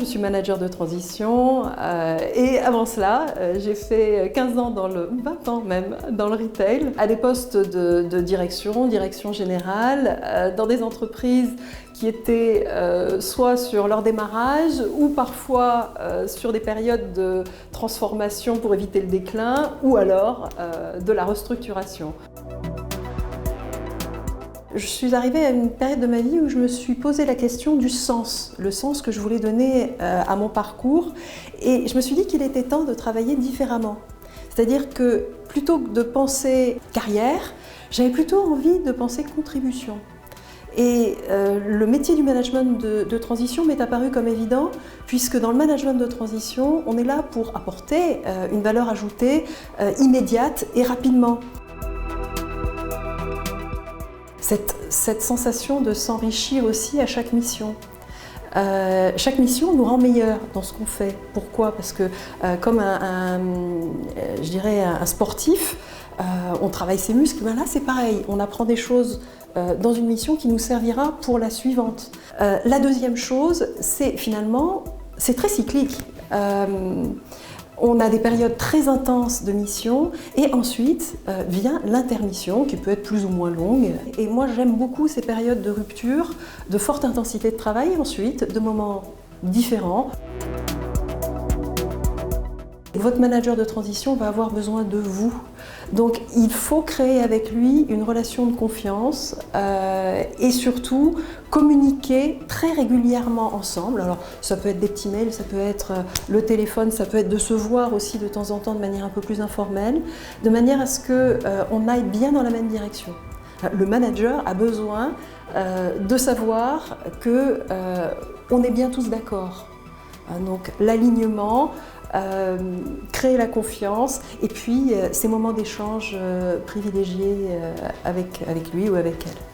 Je suis manager de transition et avant cela, j'ai fait 15 ans, 20 ans même, dans le retail, à des postes de direction générale, dans des entreprises qui étaient soit sur leur démarrage ou parfois sur des périodes de transformation pour éviter le déclin ou alors de la restructuration. Je suis arrivée à une période de ma vie où je me suis posé la question du sens, le sens que je voulais donner à mon parcours, et je me suis dit qu'il était temps de travailler différemment. C'est-à-dire que plutôt que de penser carrière, j'avais plutôt envie de penser contribution. Et le métier du management de transition m'est apparu comme évident, puisque dans le management de transition, on est là pour apporter une valeur ajoutée immédiate et rapidement. Cette sensation de s'enrichir aussi à chaque mission. Chaque mission nous rend meilleurs dans ce qu'on fait. Pourquoi? Parce que comme je dirais un sportif, on travaille ses muscles, ben là c'est pareil, on apprend des choses dans une mission qui nous servira pour la suivante. La deuxième chose, c'est finalement, c'est très cyclique. On a des périodes très intenses de mission et ensuite vient l'intermission qui peut être plus ou moins longue. Et moi j'aime beaucoup ces périodes de rupture, de forte intensité de travail et ensuite de moments différents. Votre manager de transition va avoir besoin de vous. Donc il faut créer avec lui une relation de confiance et surtout communiquer très régulièrement ensemble. Alors ça peut être des petits mails, ça peut être le téléphone, ça peut être de se voir aussi de temps en temps de manière un peu plus informelle, de manière à ce qu'on aille bien dans la même direction. Le manager a besoin de savoir qu'on est bien tous d'accord. Donc l'alignement, créer la confiance et puis ces moments d'échange privilégiés avec lui ou avec elle.